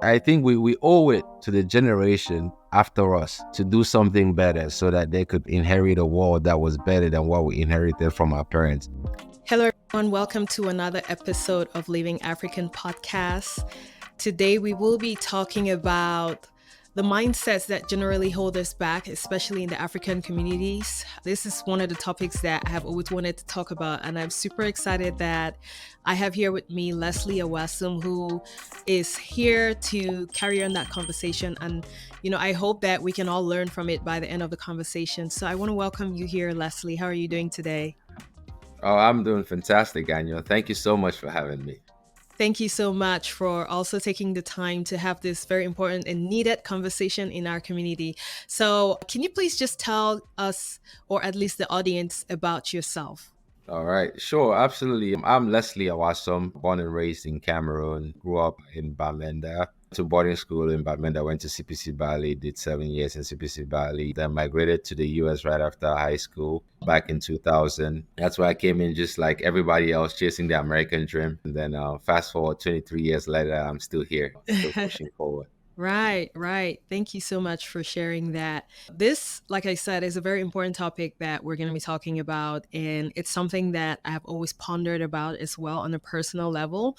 I think we owe it to the generation after us to do something better so that they could inherit a world that was better than what we inherited from our parents. Hello, everyone. Welcome to another episode of Living African Podcast. Today, we will be talking about the mindsets that generally hold us back, especially in the African communities. This is one of the topics that I have always wanted to talk about, and I'm super excited that I have here with me Leslie Awasom, who is here to carry on that conversation. And, I hope that we can all learn from it by the end of the conversation. So I want to welcome you here, Leslie. How are you doing today? Oh, I'm doing fantastic, Anya. Thank you so much for having me. Thank you so much for also taking the time to have this very important and needed conversation in our community. So, can you please just tell us, or at least the audience, about yourself? All right, sure, absolutely. I'm Leslie Awasom, born and raised in Cameroon, grew up in Bamenda, to boarding school in Bamenda, went to CPC Bali, did 7 years in CPC Bali, then migrated to the US right after high school back in 2000. That's where I came in just like everybody else, chasing the American dream. And then fast forward 23 years later, I'm still here, still pushing forward. Right. Thank you so much for sharing that. This, like I said, is a very important topic that we're going to be talking about. And it's something that I have always pondered about as well on a personal level.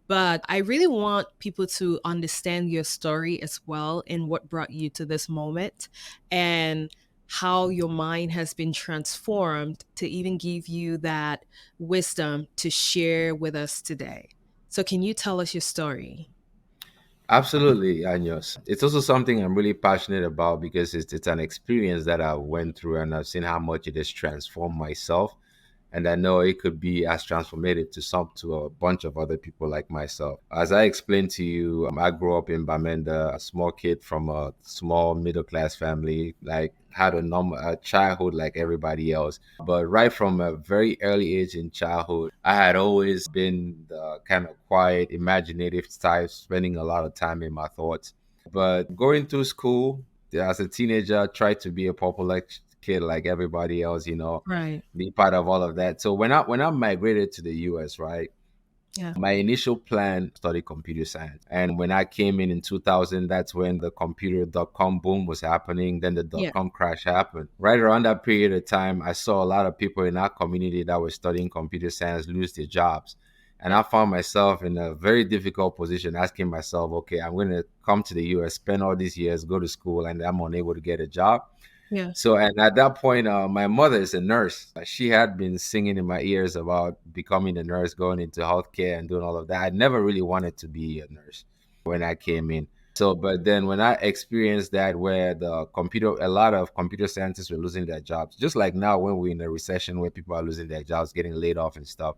But I really want people to understand your story as well and what brought you to this moment and how your mind has been transformed to even give you that wisdom to share with us today. So, can you tell us your story? Absolutely, Agnos. It's also something I'm really passionate about because it's an experience that I went through and I've seen how much it has transformed myself. And I know it could be as transformative to a bunch of other people like myself. As I explained to you, I grew up in Bamenda, a small kid from a small middle class family, like had a childhood like everybody else. But right from a very early age in childhood, I had always been the kind of quiet, imaginative type, spending a lot of time in my thoughts. But going through school as a teenager, I tried to be a popular kid like everybody else, Right. be part of all of that. So when I migrated to the US, right, Yeah. my initial plan study computer science. And when I came in 2000, that's when the computer.com boom was happening. Then the Yeah. .com crash happened. Right around that period of time, I saw a lot of people in our community that were studying computer science lose their jobs. And I found myself in a very difficult position asking myself, okay, I'm going to come to the US, spend all these years, go to school, and I'm unable to get a job. Yeah. So, and at that point, my mother is a nurse. She had been singing in my ears about becoming a nurse, going into healthcare and doing all of that. I never really wanted to be a nurse when I came in. So, but then when I experienced that, where a lot of computer scientists were losing their jobs, just like now when we're in a recession where people are losing their jobs, getting laid off and stuff,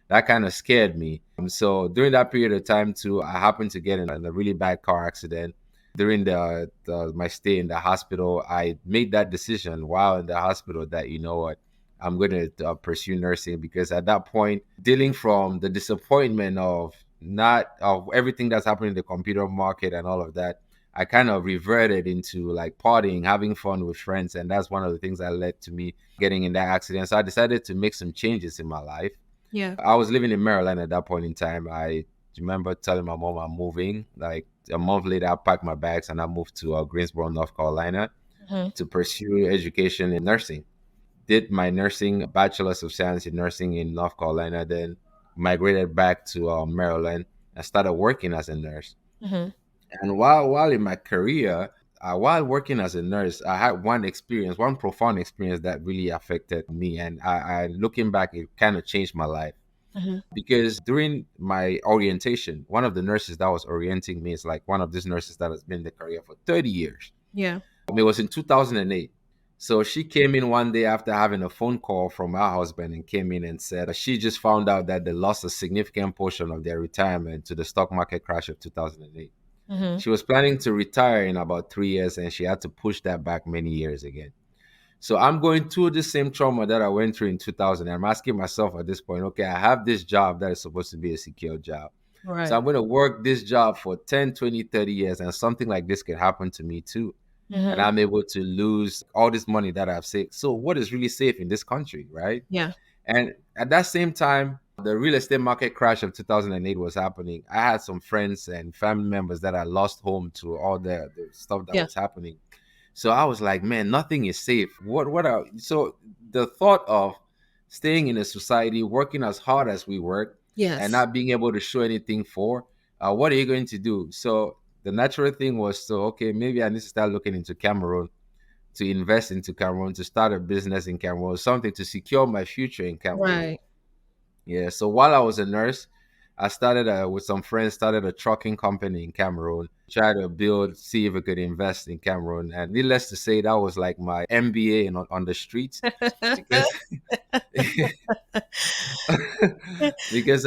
that kind of scared me. So during that period of time too, I happened to get in a really bad car accident during my stay in the hospital. I made that decision while in the hospital that, you know what, I'm going to pursue nursing, because at that point, dealing from the disappointment of not of everything that's happening in the computer market and all of that, I kind of reverted into like partying, having fun with friends. And that's one of the things that led to me getting in that accident. So I decided to make some changes in my life. Yeah. I was living in Maryland at that point in time. I remember telling my mom I'm moving. Like a month later, I packed my bags and I moved to Greensboro, North Carolina, Mhm. to pursue education in nursing. Did my nursing, bachelor's of science in nursing in North Carolina, then migrated back to Maryland and started working as a nurse. Mhm. And while in my career, while working as a nurse, I had one profound experience that really affected me. And I looking back, it kind of changed my life. Mhm. Because during my orientation, one of the nurses that was orienting me is like one of these nurses that has been in the career for 30 years. Yeah. It was in 2008. So she came in one day after having a phone call from her husband and came in and said she just found out that they lost a significant portion of their retirement to the stock market crash of 2008. Mhm. She was planning to retire in about 3 years, and she had to push that back many years again. So I'm going through the same trauma that I went through in 2000. I'm asking myself at this point, okay, I have this job that is supposed to be a secure job. So Right. I'm going to work this job for 10, 20, 30 years, and something like this could happen to me too. And Mhm. I'm able to lose all this money that I've saved. So what is really safe in this country, right? Yeah. And at that same time, The real estate market crash of 2008 was happening. I had some friends and family members that had lost home to all the stuff that Yeah. was happening. So I was like, man, nothing is safe. What are so the thought of staying in a society, working as hard as we work, and Yes. not being able to show anything for, what are you going to do? So the natural thing was, so okay, maybe I need to start looking into Cameroon, to invest into Cameroon, to start a business in Cameroon, something to secure my future in Cameroon. Right. Yeah. So while I was a nurse, I started with some friends, started a trucking company in Cameroon, try to build, see if we could invest in Cameroon. And needless to say, that was like my MBA on the streets, because because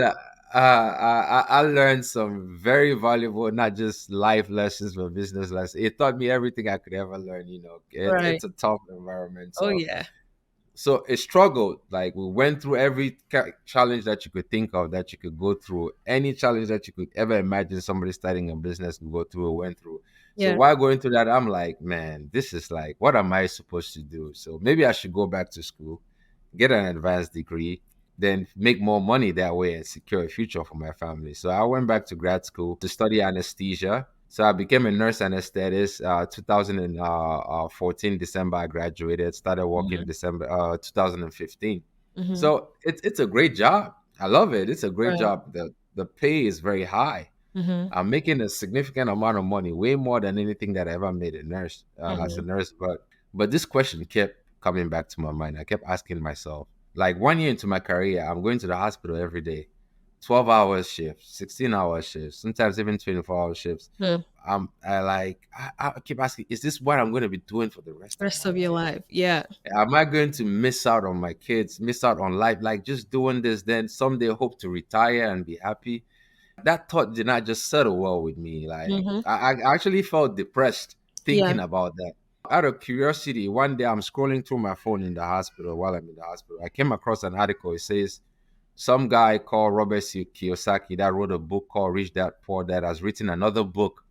I learned some very valuable, not just life lessons, but business lessons. It taught me everything I could ever learn. Right. It's a tough environment. Oh So yeah. so it struggled. Like, we went through every challenge that you could think of, that you could go through, any challenge that you could ever imagine somebody starting a business to go through, went through. So Yeah. while going through that, I'm like, man, this is like, what am I supposed to do? So maybe I should go back to school, get an advanced degree, then make more money that way and secure a future for my family. So I went back to grad school to study anesthesia. So I became a nurse anesthetist. 2014 December, I graduated. Started working Hmm. December 2015. Hmm. So it's a great job. I love it. It's a great Right. job. The pay is very high. Hmm. I'm making a significant amount of money, way more than anything that I ever made as a Hmm. nurse. But this question kept coming back to my mind. I kept asking myself, like, 1 year into my career, I'm going to the hospital every day, 12 hours shifts, 16 hour shifts, sometimes even 24-hour shifts. Hmm. I keep asking, is this what I'm going to be doing for the rest of Rest my of your life? life. Yeah. Am I going to miss out on my kids, miss out on life, like just doing this, then someday hope to retire and be happy? That thought did not just settle well with me. Like, Hmm. I actually felt depressed Yeah. thinking about that. Out of curiosity, one day I'm scrolling through my phone in the hospital while I'm in the hospital. I came across an article. It says some guy called Robert Kiyosaki that wrote a book called Rich Dad Poor Dad has written another book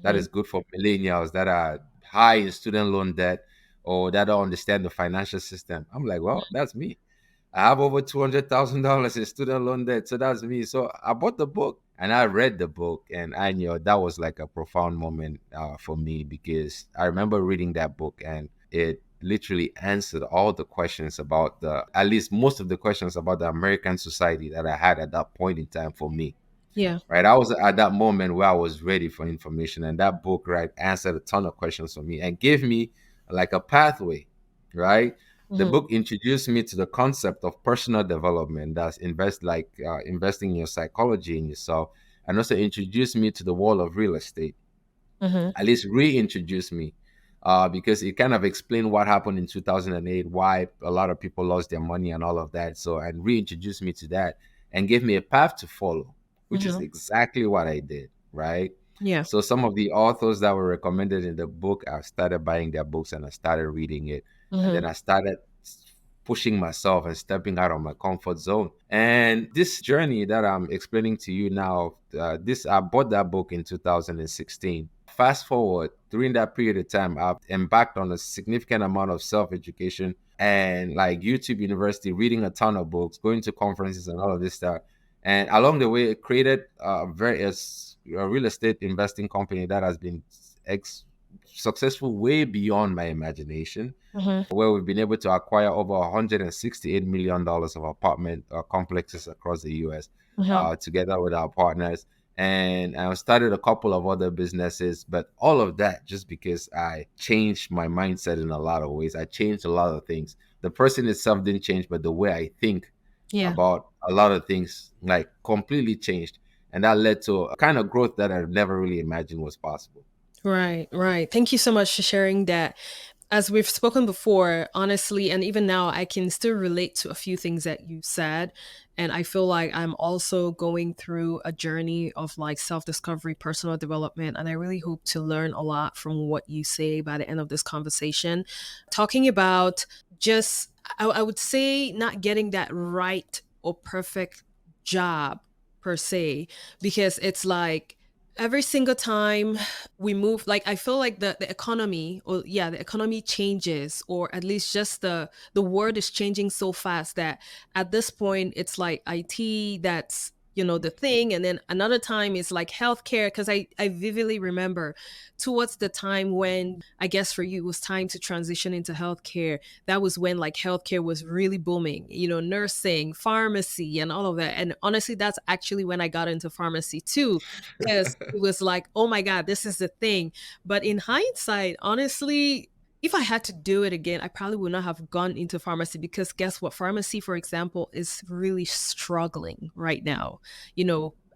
that Hmm. is good for millennials that are high in student loan debt or that don't understand the financial system. I'm like, well, that's me. I have over $200,000 in student loan debt. So that's me. So I bought the book and I read the book, and I knew that was like a profound moment for me, because I remember reading that book and it literally answered all the questions about at least most of the questions about the American society that I had at that point in time for me. Yeah. Right. I was at that moment where I was ready for information, and that book, right, answered a ton of questions for me and gave me like a pathway. Right. The Hmm. book introduced me to the concept of personal development, that's investing in your psychology, in yourself, and also introduced me to the world of real estate, Hmm. at least reintroduce me, because it kind of explained what happened in 2008, why a lot of people lost their money and all of that. So, and reintroduced me to that and gave me a path to follow, which is Hmm. exactly what I did, right? Yeah. So some of the authors that were recommended in the book, I started buying their books and I started reading it. And Hmm. then I started pushing myself and stepping out of my comfort zone. And this journey that I'm explaining to you now, this I bought that book in 2016. Fast forward, during that period of time, I've embarked on a significant amount of self-education and like YouTube University, reading a ton of books, going to conferences and all of this stuff. And along the way, it created a real estate investing company that has been ex- successful way beyond my imagination, Hmm. where we've been able to acquire over $168 million of apartment complexes across the US, Hmm. together with our partners. And I started a couple of other businesses, but all of that just because I changed my mindset in a lot of ways. I changed a lot of things. The person itself didn't change, but the way I think Yeah. about a lot of things like completely changed. And that led to a kind of growth that I never really imagined was possible. Right. Right. Thank you so much for sharing that. As we've spoken before, honestly, and even now, I can still relate to a few things that you said. And I feel like I'm also going through a journey of like self discovery, personal development. And I really hope to learn a lot from what you say by the end of this conversation. Talking about just, I would say, not getting that right or perfect job per se, because it's like, Every single time we move, like I feel like the economy, or yeah, the economy changes, or at least just the world is changing so fast that at this point it's like IT that's, the thing. And then another time is like healthcare, because I vividly remember towards the time when, I guess for you, it was time to transition into healthcare. That was when like healthcare was really booming, nursing, pharmacy, and all of that. And honestly, that's actually when I got into pharmacy too, because it was like, oh my God, this is the thing. But in hindsight, honestly, if I had to do it again, I probably would not have gone into pharmacy, because guess what? Pharmacy, for example, is really struggling right now,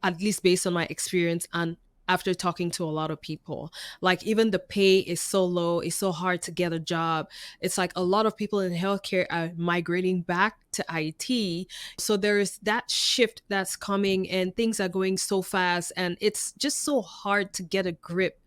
at least based on my experience and after talking to a lot of people. Like, even the pay is so low, it's so hard to get a job. It's like a lot of people in healthcare are migrating back to IT. So there is that shift that's coming, and things are going so fast, and it's just so hard to get a grip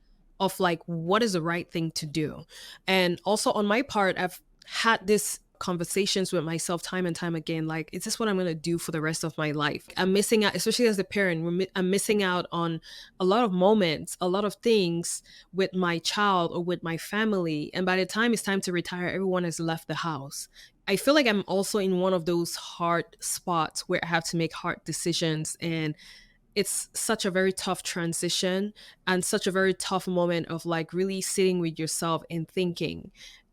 of like what is the right thing to do. And also on my part, I've had this conversations with myself time and time again, like, is this what I'm going to do for the rest of my life? I'm missing out, especially as a parent. I'm missing out on a lot of moments, a lot of things with my child or with my family, and by the time it's time to retire, everyone has left the house. I feel like I'm also in one of those hard spots where I have to make hard decisions, and it's such a very tough transition and such a very tough moment of like really sitting with yourself and thinking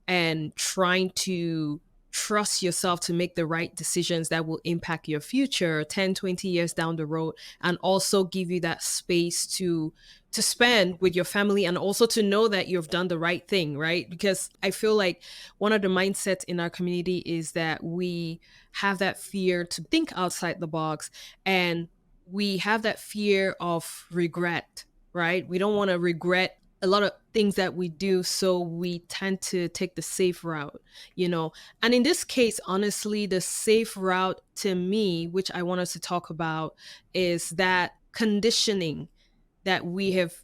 and trying to trust yourself to make the right decisions that will impact your future 10, 20 years down the road, and also give you that space to spend with your family, and also to know that you've done the right thing, right? Because I feel like one of the mindsets in our community is that we have that fear to think outside the box, and we have that fear of regret, right? We don't want to regret a lot of things that we do, so we tend to take the safe route, you know. And in this case, honestly, the safe route to me, which I want us to talk about, is that conditioning that we have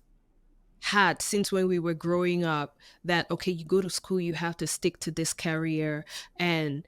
had since when we were growing up, that okay, you go to school, you have to stick to this career, and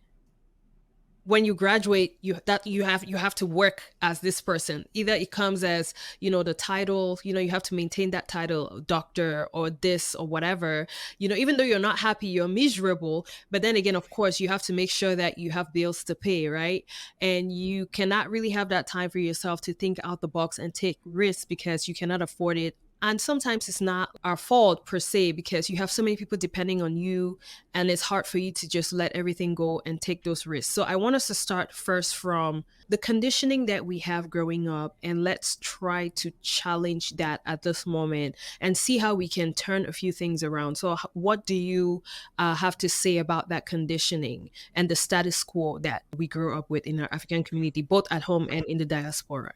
when you graduate, you have to work as this person. Either it comes as, the title, you have to maintain that title, doctor or this or whatever. Even though you're not happy, you're miserable, but then again, of course, you have to make sure that you have bills to pay, right? And you cannot really have that time for yourself to think out the box and take risks, because you cannot afford it. And sometimes it's not our fault per se, because you have so many people depending on you, and it's hard for you to just let everything go and take those risks. So I want us to start first from the conditioning that we have growing up, and let's try to challenge that at this moment and see how we can turn a few things around. So what do you have to say about that conditioning and the status quo that we grew up with in our African community, both at home and in the diaspora?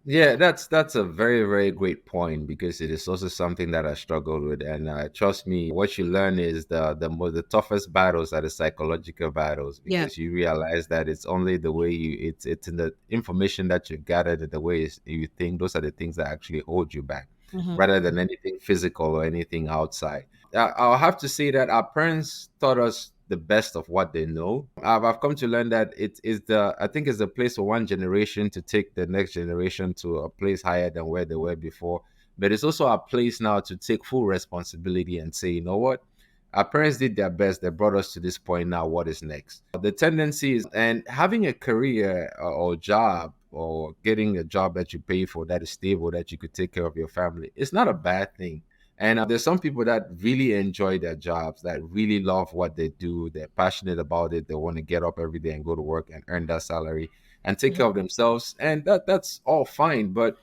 Yeah, that's a very very great point, because it is also something that I struggled with, and trust me, what you learn is the toughest battles are the psychological battles, Yeah. because you realize that it's only the way it's in the information that you gathered and the way you think, those are the things that actually hold you back, Hmm. rather than anything physical or anything outside. I'll have to say that our parents taught us the best of what they know. I've come to learn that it is I think it's the place for one generation to take the next generation to a place higher than where they were before. But it's also a place now to take full responsibility and say, you know what? Our parents did their best. They brought us to this point. Now, what is next? The tendency is, and having a career or job, or getting a job that you pay for, that is stable, that you could take care of your family, it's not a bad thing. And there's some people that really enjoy their jobs, that really love what they do. They're passionate about it. They want to get up every day and go to work and earn that salary and take care of themselves. And that's all fine. But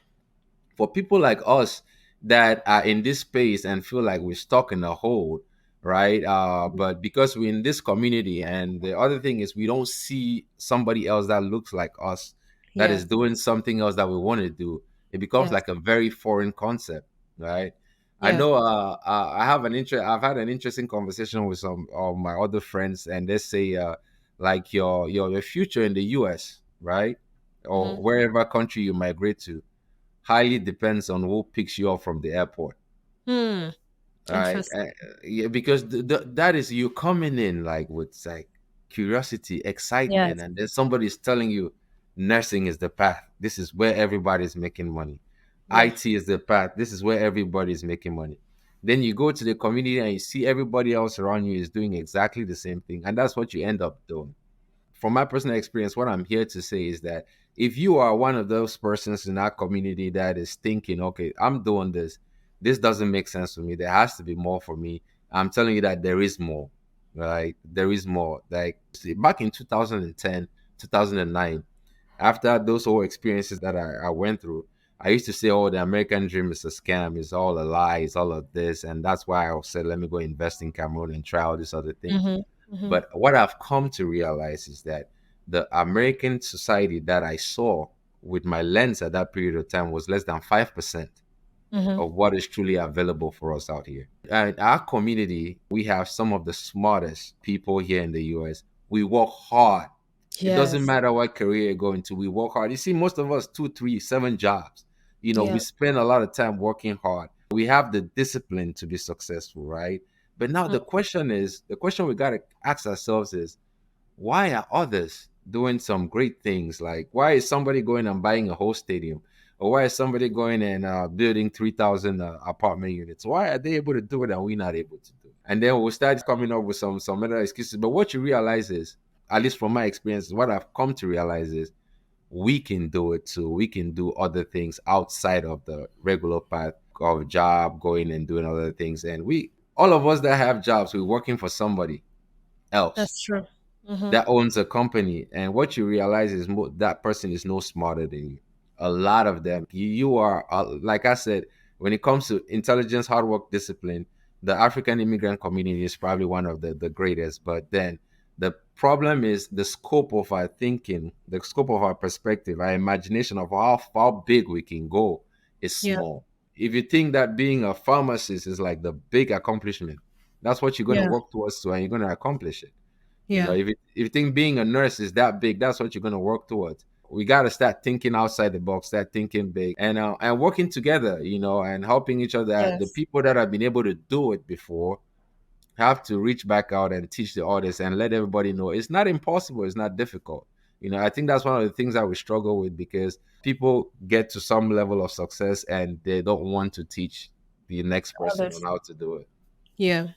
for people like us that are in this space and feel like we're stuck in a hole, right? But because we're in this community, and the other thing is we don't see somebody else that looks like us, that is Yes. doing something else that we want to do, it becomes Yes. like a very foreign concept, right? I Yes. know. I've had an interesting conversation with some of my other friends, and they say, like your future in the U.S., right, or Hmm. wherever country you migrate to, highly depends on who picks you up from the airport. Hmm. All right. Interesting. Yeah, because that is you coming in like with like curiosity, excitement, Yes. and then somebody's telling you nursing is the path. This is where everybody's making money. Yeah. IT is the path. This is where everybody is making money. Then you go to the community and you see everybody else around you is doing exactly the same thing. And that's what you end up doing. From my personal experience, what I'm here to say is that if you are one of those persons in our community that is thinking, okay, I'm doing this doesn't make sense for me. There has to be more for me. I'm telling you that there is more. Right? There is more. Like see, back in 2010, 2009, after those whole experiences that I went through, I used to say, oh, the American dream is a scam, it's all a lie, it's all of this. And that's why I said, let me go invest in Cameroon and try all these other things. Hmm. Hmm. But what I've come to realize is that the American society that I saw with my lens at that period of time was less than 5% Hmm. of what is truly available for us out here. And our community, we have some of the smartest people here in the US. We work hard. It doesn't Yes. matter what career you're going to, we work hard. You see, most of us, two, three, seven jobs. We Yeah. spend a lot of time working hard. We have the discipline to be successful, right? But now the question we got to ask ourselves is, why are others doing some great things? Like, why is somebody going and buying a whole stadium? Or why is somebody going and building 3,000 apartment units? Why are they able to do it and we're not able to do it? And then we'll start coming up with some other excuses. But what you realize is, at least from my experience, what I've come to realize is we can do it too. We can do other things outside of the regular path of job, going and doing other things. And all of us that have jobs, we're working for somebody else That's true. Hmm. that owns a company, and what you realize is that person is no smarter than you. A lot of them, you are like I said, when it comes to intelligence, hard work, discipline, the African immigrant community is probably one of the greatest. But then the problem is the scope of our thinking, the scope of our perspective, our imagination of how big we can go is Yeah. small. If you think that being a pharmacist is like the big accomplishment, that's what you're going to Yeah. work towards to, and you're going to accomplish it. Yeah. If you think being a nurse is that big, that's what you're going to work towards. We got to start thinking outside the box, start thinking big, and working together, and helping each other. The Yes. people that have been able to do it before have to reach back out and teach the others and let everybody know it's not impossible, it's not difficult. I think that's one of the things that we struggle with, because people get to some level of success and they don't want to teach the next person on Others. how to do it. Yeah.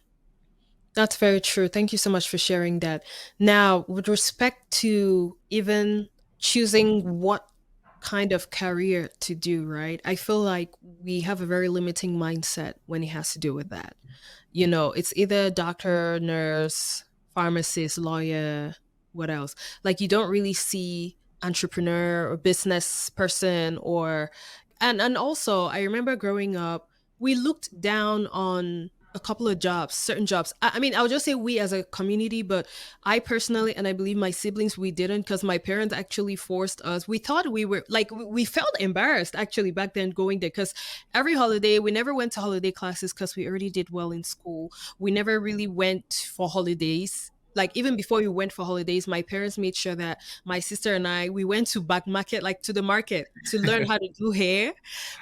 That's very true. Thank you so much for sharing that. Now, with respect to even choosing what kind of career to do, right? I feel like we have a very limiting mindset when it has to do with that. It's either doctor, nurse, pharmacist, lawyer, what else? Like you don't really see entrepreneur or business person or and also I remember growing up, we looked down on a couple of jobs, certain jobs. I mean, I would just say we as a community, but I personally, and I believe my siblings, we didn't because my parents actually forced us. We thought we were like, we felt embarrassed actually back then going there because every holiday, we never went to holiday classes because we already did well in school. We never really went for holidays. Like even before we went for holidays, my parents made sure that my sister and I, we went to back market, like to the market to learn how to do hair.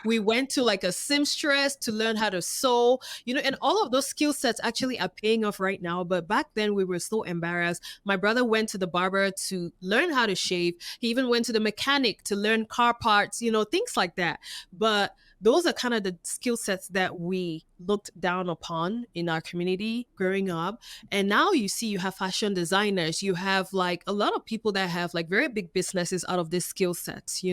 We went to like a seamstress to learn how to sew, and all of those skill sets actually are paying off right now. But back then we were so embarrassed. My brother went to the barber to learn how to shave. He even went to the mechanic to learn car parts, things like that. But those are kind of the skill sets that we looked down upon in our community growing up. And now you see, you have fashion designers, you have like a lot of people that have like very big businesses out of these skill sets,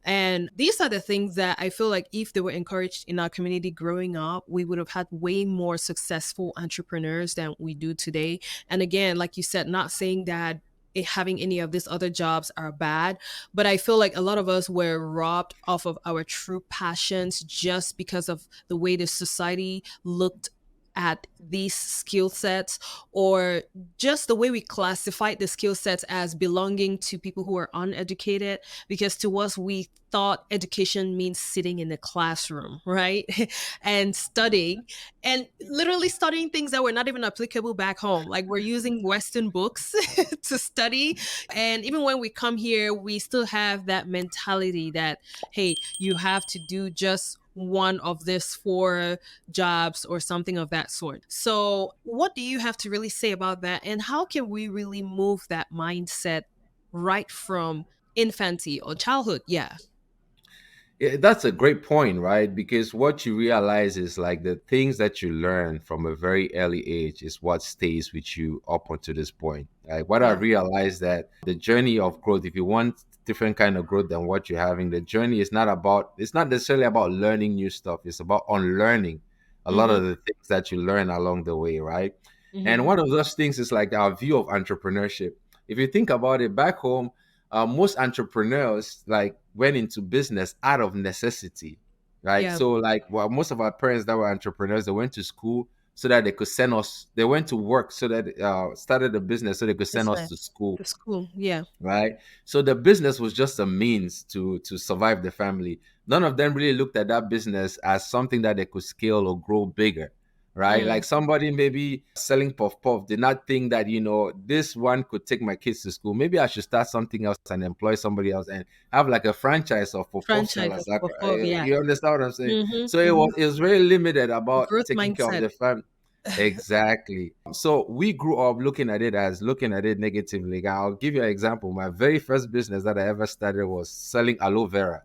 and these are the things that I feel like if they were encouraged in our community growing up, we would have had way more successful entrepreneurs than we do today. And again, like you said, not saying that having any of these other jobs are bad, but I feel like a lot of us were robbed off of our true passions just because of the way the society looked at these skill sets, or just the way we classified the skill sets as belonging to people who are uneducated, because to us we thought education means sitting in the classroom, right? And studying, and literally studying things that were not even applicable back home. Like we're using Western books to study. And even when we come here, we still have that mentality that, hey, you have to do just one of this four jobs or something of that sort. So, what do you have to really say about that? And how can we really move that mindset right from infancy or childhood? Yeah. That's a great point, right? Because what you realize is like the things that you learn from a very early age is what stays with you up until this point. Like what I Yeah. realized that the journey of growth, if you want different kind of growth than what you're having, the journey is not about, it's not necessarily about learning new stuff. It's about unlearning a lot Mm-hmm. of the things that you learn along the way, right? And Mm-hmm. one of those things is like our view of entrepreneurship. If you think about it back home, most entrepreneurs like went into business out of necessity, right? Yeah. So like well, most of our parents that were entrepreneurs, they went to school so that they could send us. They went to work so that started a business so they could send It's us to school, the school. Yeah. right? So the business was just a means to survive the family. None of them really looked at that business as something that they could scale or grow bigger, right? Mm. Like somebody maybe selling puff puff did not think that this one could take my kids to school. Maybe I should start something else and employ somebody else and have like a franchise of puff puff Franchise sellers. of Like, yeah. you understand what I'm saying? So Mm-hmm. Mm-hmm. it was very limited about Growth taking care of mindset. the family. Exactly. So we grew up looking at it negatively. I'll give you an example. My very first business that I ever started was selling aloe vera,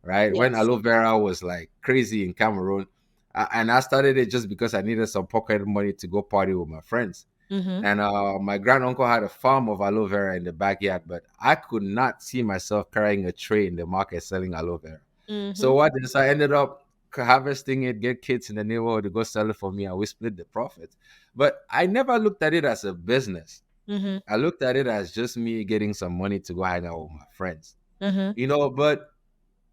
right? When Yes. aloe vera was like crazy in Cameroon. And I started it just because I needed some pocket money to go party with my friends. Mm-hmm. And my grand uncle had a farm of aloe vera in the backyard, but I could not see myself carrying a tray in the market selling aloe vera. Mm-hmm. So what is I ended up harvesting it, get kids in the neighborhood to go sell it for me, and we split the profits. But I never looked at it as a business. Mm-hmm. I looked at it as just me getting some money to go hang out with my friends. Mm-hmm. But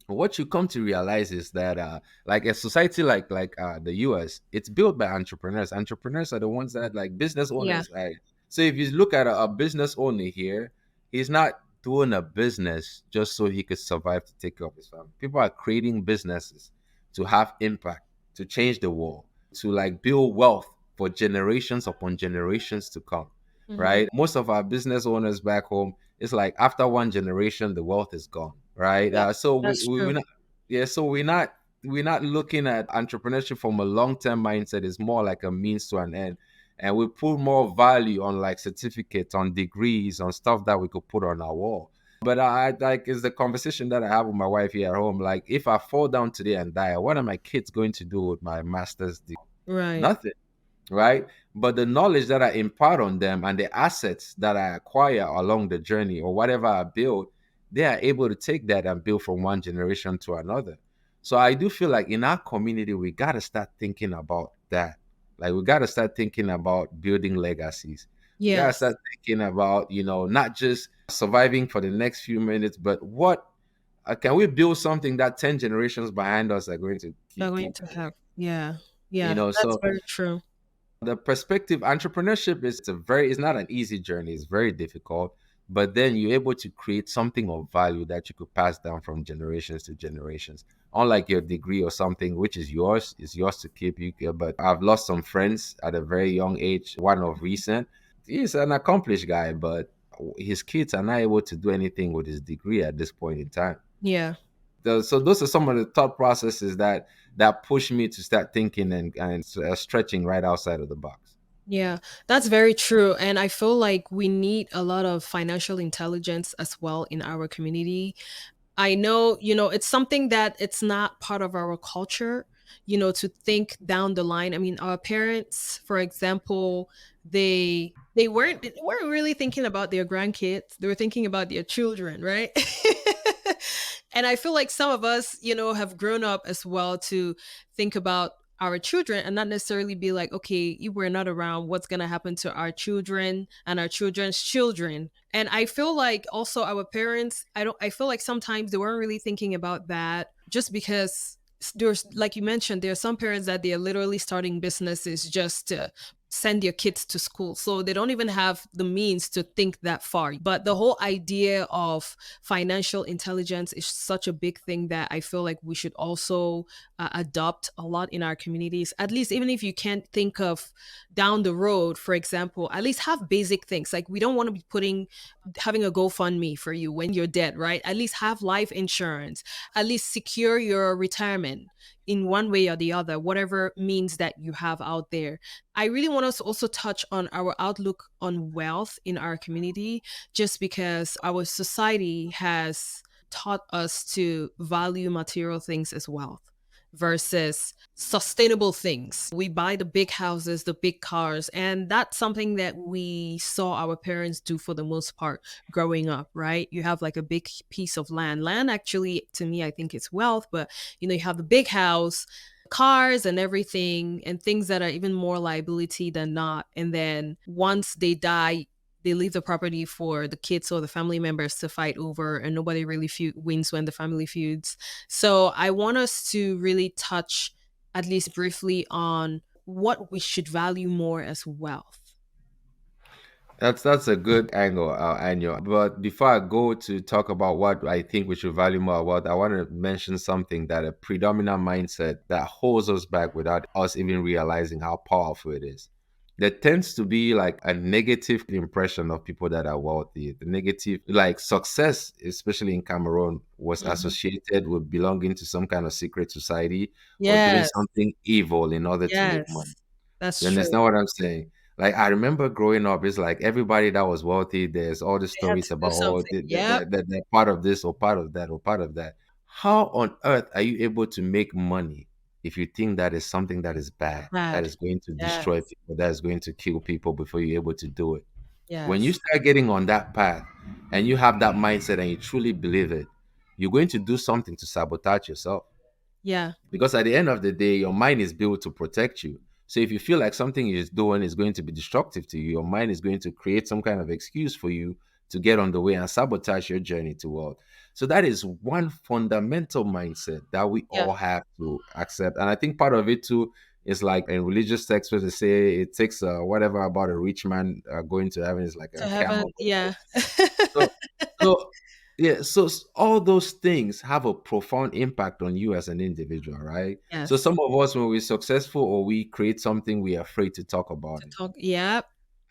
what you come to realize is that like a society like the US, it's built by entrepreneurs. Entrepreneurs are the ones that like business Yeah. owners, right? So if you look at a business owner here, he's not doing a business just so he could survive to take care of his family. People are creating businesses to have impact, to change the world, to like build wealth for generations upon generations to come, Mm-hmm. right? Most of our business owners back home, it's like after one generation, the wealth is gone, right? Yeah. So That's we're true. not, yeah. So we're not looking at entrepreneurship from a long term mindset. It's more like a means to an end, and we put more value on like certificates, on degrees, on stuff that we could put on our wall. But I like is the conversation that I have with my wife here at home. Like, if I fall down today and die, what are my kids going to do with my master's degree? Right. Nothing, right? But the knowledge that I impart on them and the assets that I acquire along the journey or whatever I build, they are able to take that and build from one generation to another. So I do feel like in our community, we got to start thinking about that. Like, we got to start thinking about building legacies. We got to Yes. start thinking about, not just surviving for the next few minutes, but what can we build something that 10 generations behind us are going to They're keep, going keep to have. Yeah. Yeah. That's so very true. the perspective entrepreneurship is it's not an easy journey, it's very difficult, but then you're able to create something of value that you could pass down from generations to generations, unlike your degree or something which is yours to keep. But I've lost some friends at a very young age. One of recent, he's an accomplished guy, but his kids are not able to do anything with his degree at this point in time. Yeah. So those are some of the thought processes that push me to start thinking and stretching right outside of the box. Yeah, that's very true. And I feel like we need a lot of financial intelligence as well in our community. I know, it's something that it's not part of our culture, to think down the line. I mean, our parents, for example, they weren't really thinking about their grandkids. They were thinking about their children, right? And I feel like some of us, have grown up as well to think about our children and not necessarily be like, okay, if we're not around, what's going to happen to our children and our children's children? And I feel like also our parents, I feel like sometimes they weren't really thinking about that just because there's, like you mentioned, there are some parents that they are literally starting businesses just to send your kids to school. So they don't even have the means to think that far. But the whole idea of financial intelligence is such a big thing that I feel like we should also adopt a lot in our communities. At least, even if you can't think of down the road, for example, at least have basic things. Like, we don't want to be having a GoFundMe for you when you're dead, right? At least have life insurance, at least secure your retirement in one way or the other, whatever means that you have out there. I really want us to also touch on our outlook on wealth in our community, just because our society has taught us to value material things as wealth versus sustainable things. We buy the big houses, the big cars, and that's something that we saw our parents do for the most part growing up, right? You have like a big piece of land. Land actually, to me, I think it's wealth, but you have the big house, cars and everything, and things that are even more liability than not. And then once they die, they leave the property for the kids or the family members to fight over, and nobody really wins when the family feuds. So I want us to really touch, at least briefly, on what we should value more as wealth. That's a good angle, Annual. But before I go to talk about what I think we should value more about, I want to mention something that a predominant mindset that holds us back without us even realizing how powerful it is. There tends to be like a negative impression of people that are wealthy. The negative, like success, especially in Cameroon, was Mhm. associated with belonging to some kind of secret society or doing Yes, something evil in order to make money. yes, that's You true. understand what I'm saying? Like I remember growing up, it's like everybody that was wealthy, there's all the They had stories to do about oh something. Yep, they're part of this or part of that or part of that. How on earth are you able to make money if you think that is something that is bad, that bad. is going to Yes, destroy people, that is going to kill people before you're able to do it? When you yes, start getting on that path and you have that mindset and you truly believe it, you're going to do something to sabotage yourself. yeah, Because at the end of the day, your mind is built to protect you. So if you feel like something you're doing is going to be destructive to you, your mind is going to create some kind of excuse for you to get on the way and sabotage your journey to wealth. So that is one fundamental mindset that we yeah. all have to accept. And I think part of it too is like in religious texts where they say it takes whatever about a rich man going to heaven is like To a heaven, camel going to yeah. so, so yeah, so all those things have a profound impact on you as an individual, right? So Yes. some of us, when we're successful or we create something, we're afraid to talk about To it. talk, yep.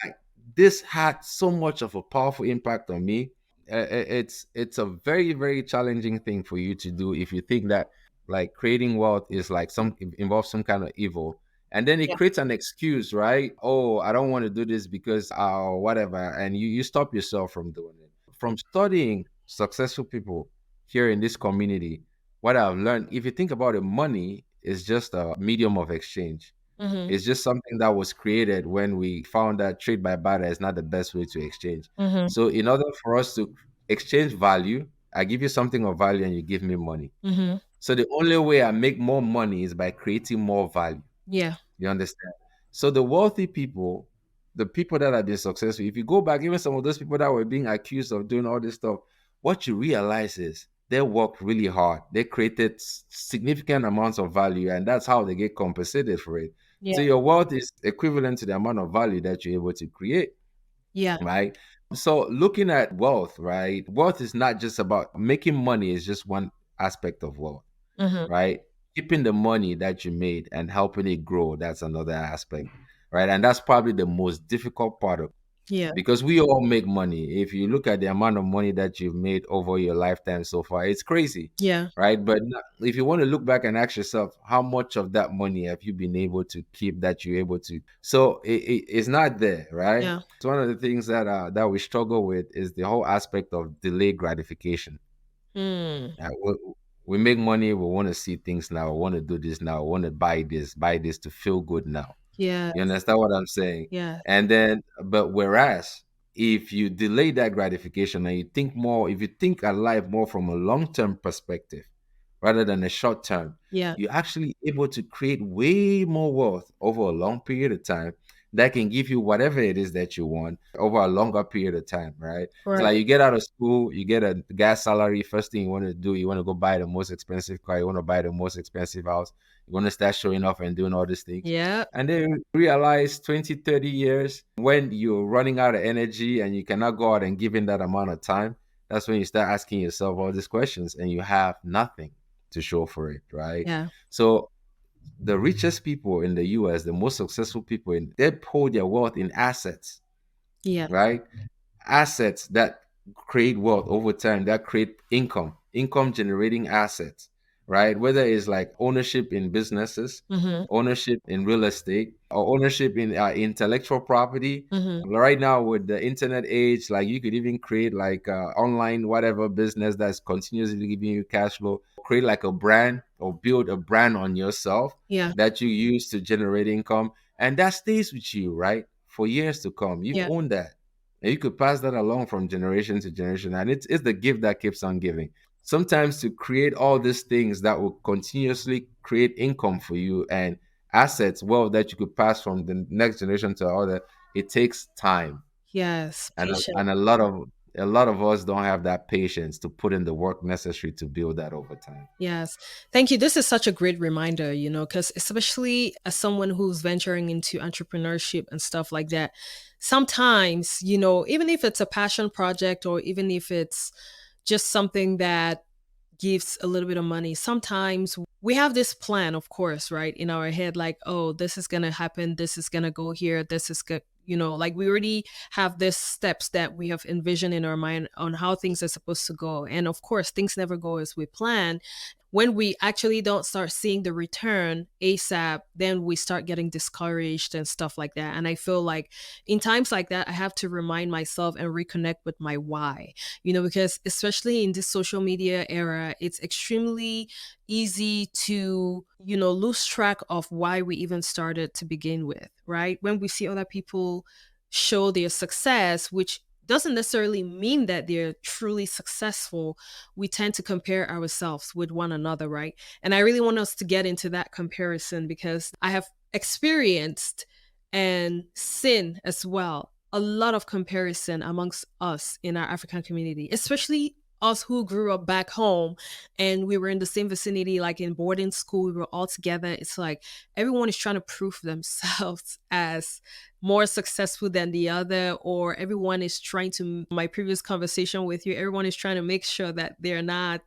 Like, this had so much of a powerful impact on me. It's a very very challenging thing for you to do if you think that like creating wealth is like some involves some kind of evil, and then it Yeah. creates an excuse, right? Oh, I don't want to do this because whatever, and you stop yourself from doing it. From studying successful people here in this community, what I've learned, if you think about it, money is just a medium of exchange. Mhm. It's just something that was created when we found that trade by barter is not the best way to exchange. Mhm. So, in order for us to exchange value, I give you something of value and you give me money. Mhm. So, the only way I make more money is by creating more value. Yeah. You understand? So the wealthy people, the people that have been successful, if you go back, even some of those people that were being accused of doing all this stuff, what you realize is they worked really hard. They created significant amounts of value, and that's how they get compensated for it. Yeah. So your wealth is equivalent to the amount of value that you're able to create, Yeah. right? So looking at wealth, right? Wealth is not just about making money, is just one aspect of wealth, Mhm. right? Keeping the money that you made and helping it grow, that's another aspect, right? And that's probably the most difficult part of, Yeah. because we all make money. If you look at the amount of money that you've made over your lifetime so far, it's crazy, Yeah. right? But if you want to look back and ask yourself, how much of that money have you been able to keep that you're able to? So it's not there, right? Yeah. It's one of the things that we struggle with is the whole aspect of delayed gratification. Mm. Uh, we, we make money, we want to see things now, we want to do this now, we want to buy this to feel good now. Yeah. You understand what I'm saying? Yeah. And then, but whereas if you delay that gratification and you think more, if you think at life more from a long term perspective rather than a short term, Yeah. you're actually able to create way more wealth over a long period of time that can give you whatever it is that you want over a longer period of time, right? It's like Right. you get out of school, you get a gas salary. First thing you want to do, you want to go buy the most expensive car, you want to buy the most expensive house, you want to start showing off and doing all these things. Yeah. And then realize 20, 30 years when you're running out of energy and you cannot go out and give in that amount of time, that's when you start asking yourself all these questions and you have nothing to show for it, right? Yeah. So the richest people in the US, the most successful people in they hold their wealth in assets, Yeah. right? Assets that create wealth over time, that create income generating assets, right? Whether it's like ownership in businesses, Mm-hmm. ownership in real estate, or ownership in intellectual property. Mm-hmm. Right now, with the internet age, like you could even create like online whatever business that's continuously giving you cash flow. Create like a brand or build a brand on yourself Yeah. that you use to generate income, and that stays with you, right, for years to come. You Yeah. own that, and you could pass that along from generation to generation, and it's the gift that keeps on giving. Sometimes to create all these things that will continuously create income for you and assets, well, that you could pass from the next generation to other, it takes time. Yes. And Patient. a lot of us don't have that patience to put in the work necessary to build that over time. Yes. Thank you. This is such a great reminder, because especially as someone who's venturing into entrepreneurship and stuff like that, sometimes, even if it's a passion project or even if it's just something that gives a little bit of money, sometimes we have this plan, of course, right, in our head, like, oh, this is going to happen, this is going to go here, this is good. Like we already have these steps that we have envisioned in our mind on how things are supposed to go. And of course, things never go as we plan. When we actually don't start seeing the return ASAP, then we start getting discouraged and stuff like that. And I feel like in times like that, I have to remind myself and reconnect with my why, because especially in this social media era, it's extremely easy to, lose track of why we even started to begin with, right? When we see other people show their success, which doesn't necessarily mean that they're truly successful, we tend to compare ourselves with one another, right? And I really want us to get into that comparison because I have experienced and seen as well a lot of comparison amongst us in our African community, especially us who grew up back home and we were in the same vicinity, like in boarding school, we were all together. It's like everyone is trying to prove themselves as more successful than the other, or everyone is trying to, my previous conversation with you, everyone is trying to make sure that they're not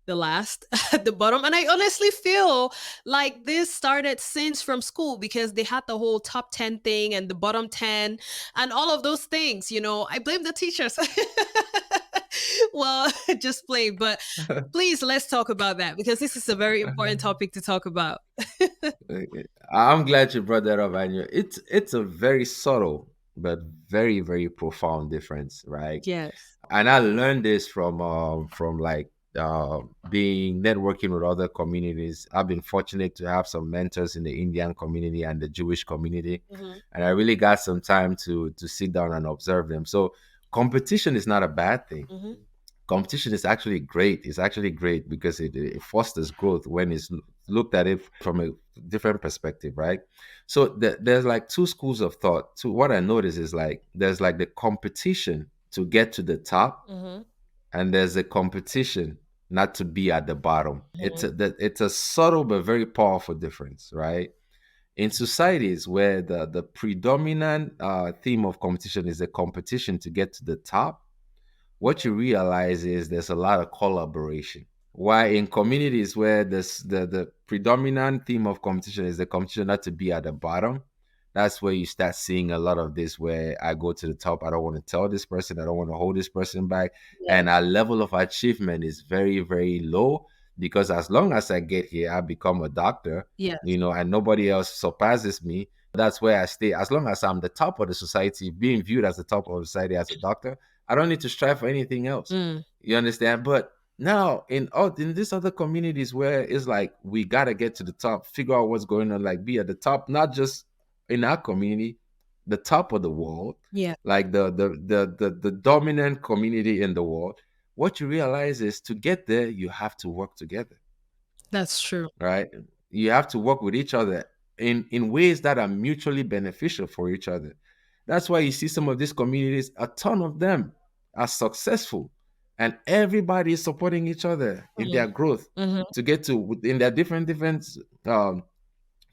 the last at the bottom. And I honestly feel like this started since from school because they had the whole top 10 thing and the bottom 10 and all of those things. I blame the teachers. Well, just blame. But please, let's talk about that because this is a very important topic to talk about. I'm glad you brought that up, Anya. It's a very subtle but very, very profound difference, right? Yes. And I learned this from like being networking with other communities. I've been fortunate to have some mentors in the Indian community and the Jewish community, Hmm. and I really got some time to sit down and observe them. So competition is not a bad thing. Hmm. Competition is actually great. It's actually great because it fosters growth when it's looked at it from a different perspective, right? So there's like two schools of thought. So what I notice is like there's like the competition to get to the top, Hmm. and there's a competition not to be at the bottom. Hmm. It's a subtle but very powerful difference, right? In societies where the predominant theme of competition is a competition to get to the top, what you realize is there's a lot of collaboration. Why in communities where the predominant theme of competition is the competition not to be at the bottom, that's where you start seeing a lot of this where I go to the top, I don't want to tell this person, I don't want to hold this person back. Yes. And our level of achievement is very, very low because as long as I get here, I become a doctor, Yes. and nobody else surpasses me. That's where I stay. As long as I'm the top of the society, being viewed as the top of the society as a doctor, I don't need to strive for anything else. Mm. You understand? But now in these other communities where it's like we gotta get to the top, figure out what's going on, like be at the top, not just in our community, the top of the world, Yeah, like the dominant community in the world. What you realize is to get there, you have to work together, that's true. right? You have to work with each other in ways that are mutually beneficial for each other. That's why you see some of these communities, a ton of them are successful, and everybody is supporting each other in Hmm. their growth Hmm. to get to in their different um,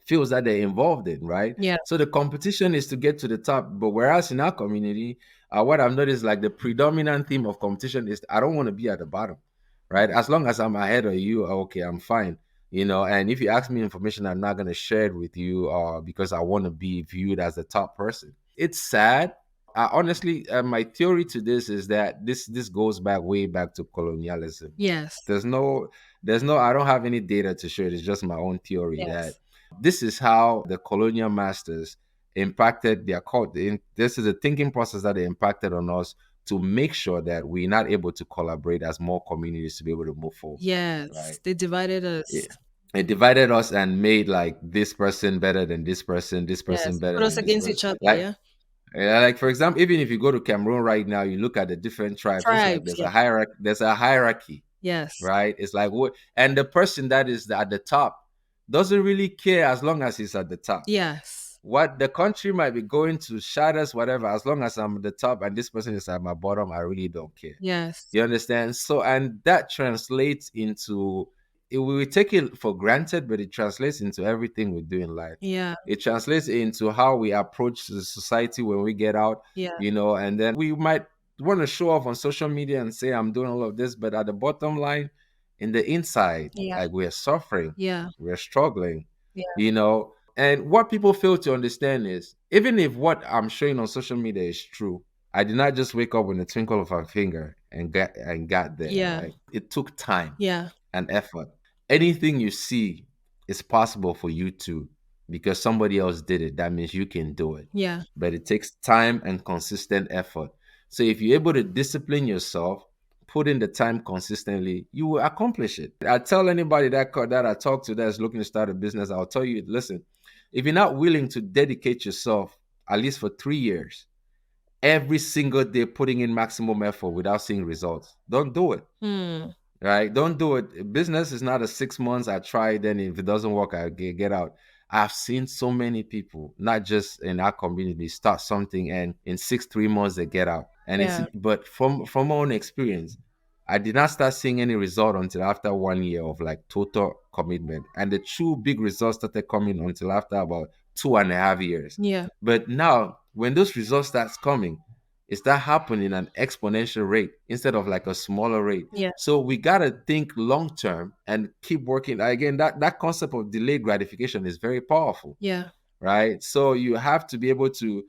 fields that they're involved in, right? Yeah. So the competition is to get to the top. But whereas in our community, what I've noticed, like the predominant theme of competition is I don't want to be at the bottom, right? As long as I'm ahead of you, okay, I'm fine. And if you ask me information, I'm not going to share it with you because I want to be viewed as the top person. It's sad, Honestly, my theory to this is that this goes back way back to colonialism. Yes. There's no, I don't have any data to show it. It's just my own theory that Yes. this is how the colonial masters impacted their culture. This is a thinking process that they impacted on us to make sure that we're not able to collaborate as more communities to be able to move forward, right? Yes. They divided us. Yeah. It divided us and made like this person better than this person Yes. better Put us than this against person. each other. Like, Yeah. yeah, like for example, even if you go to Cameroon right now, you look at the different tribes. It's like Tribes. there's Yeah. a hierarchy. There's a hierarchy, Yes. right? It's like what, and the person that is at the top doesn't really care as long as he's at the top. Yes. What the country might be going to shatters, whatever, as long as I'm at the top and this person is at my bottom, I really don't care. Yes. You understand? So, and that translates into, we take it for granted, but it translates into everything we do in life. Yeah. It translates into how we approach the society when we get out, Yeah. and then we might want to show off on social media and say, I'm doing all of this, but at the bottom line, in the inside, Yeah. like we're suffering, Yeah. we're struggling, Yeah. and what people fail to understand is even if what I'm showing on social media is true, I did not just wake up with a twinkle of a finger and got there, Yeah. right? It took time Yeah. and effort. Anything you see is possible for you to, because somebody else did it. That means you can do it. Yeah. But it takes time and consistent effort. So if you're able to discipline yourself, put in the time consistently, you will accomplish it. I tell anybody that I talk to that's looking to start a business, I'll tell you, listen, if you're not willing to dedicate yourself at least for 3 years, every single day putting in maximum effort without seeing results, don't do it. Hmm. Right? Don't do it. Business is not a 6 months. I try, then if it doesn't work, I get out. I've seen so many people, not just in our community, start something and in 3 months they get out. And it's Yeah. but from my own experience, I did not start seeing any result until after 1 year of like total commitment. And the true big results started coming until after about 2.5 years. Yeah. But now when those results starts coming, it's that happening an exponential rate instead of like a smaller rate. Yeah. So we gotta think long term and keep working. Again, that concept of delayed gratification is very powerful, Yeah. right? So you have to be able to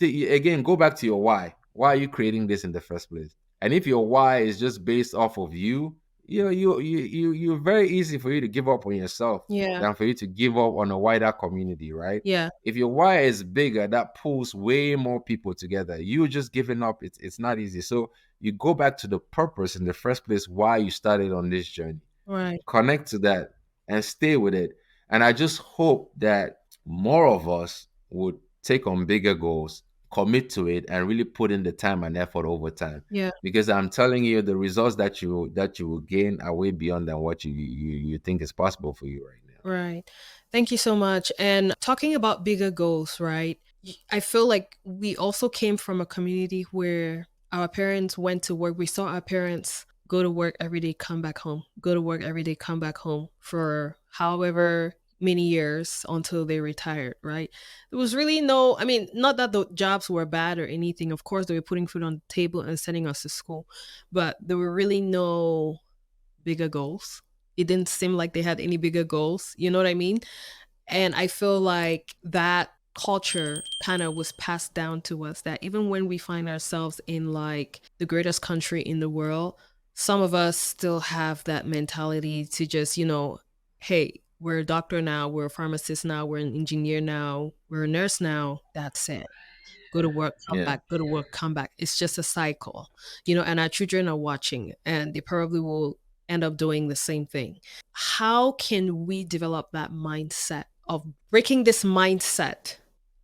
again go back to your why. Why are you creating this in the first place? And if your why is just based off of you, you're very easy for you to give up on yourself Yeah. than for you to give up on a wider community, right? Yeah. If your why is bigger, that pulls way more people together. You just giving up, it's not easy. So you go back to the purpose in the first place why you started on this journey. Right. Connect to that and stay with it. And I just hope that more of us would take on bigger goals, commit to it, and really put in the time and effort over time. Yeah. Because I'm telling you, the results that you will gain are way beyond than what you think is possible for you right now. Right. Thank you so much. And talking about bigger goals, right? I feel like we also came from a community where our parents went to work. We saw our parents go to work every day, come back home, go to work every day, come back home for however many years until they retired, right? There was really no, I mean, not that the jobs were bad or anything. Of course, they were putting food on the table and sending us to school, but there were really no bigger goals. It didn't seem like they had any bigger goals. You know what I mean? And I feel like that culture kind of was passed down to us, that even when we find ourselves in like the greatest country in the world, some of us still have that mentality to just, hey, we're a doctor now, we're a pharmacist now, we're an engineer now, we're a nurse now. That's it. Go to work, come Yeah. back, go to work, come back. It's just a cycle, and our children are watching and they probably will end up doing the same thing. How can we develop that mindset of breaking this mindset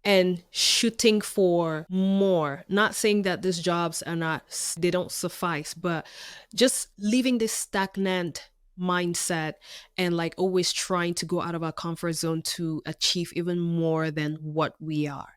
and shooting for more? Not saying that these jobs are not, they don't suffice, but just leaving this stagnant mindset and like always trying to go out of our comfort zone to achieve even more than what we are.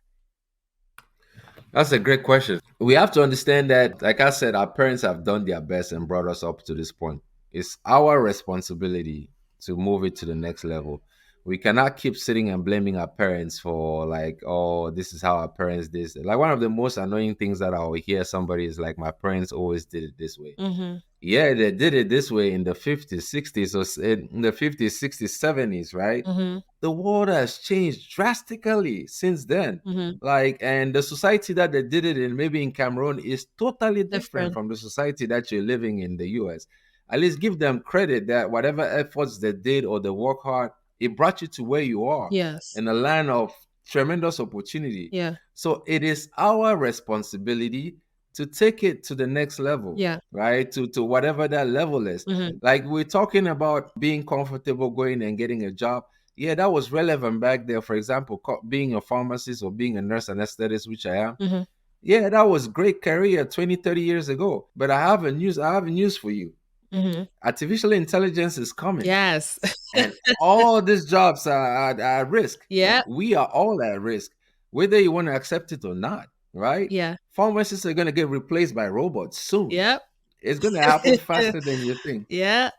That's a great question. We have to understand that, like I said, our parents have done their best and brought us up to this point. It's our responsibility to move it to the next level. We cannot keep sitting and blaming our parents for like, oh, this is how our parents did it. Like one of the most annoying things that I'll hear somebody is like, my parents always did it this way. Mm-hmm. Yeah, they did it this way in the 50s, 60s, or in the 50s, 60s, 70s, right? Mm-hmm. The world has changed drastically since then. Mm-hmm. Like, and the society that they did it in, maybe in Cameroon, is totally different Different. from the society that you're living in the US. At least give them credit that whatever efforts they did or they work hard, it brought you to where you are Yes. in a land of tremendous opportunity. Yeah. So it is our responsibility to take it to the next level, Yeah. right? To whatever that level is. Mm-hmm. Like we're talking about being comfortable going and getting a job. Yeah, that was relevant back there. For example, being a pharmacist or being a nurse anesthetist, which I am. Mm-hmm. Yeah, that was great career 20, 30 years ago. But I have a news for you. Mm-hmm. Artificial intelligence is coming. Yes. And all these jobs are at risk. Yeah. We are all at risk, whether you want to accept it or not, right? Yeah. Pharmacists are going to get replaced by robots soon. Yep. It's going to happen faster than you think. Yeah.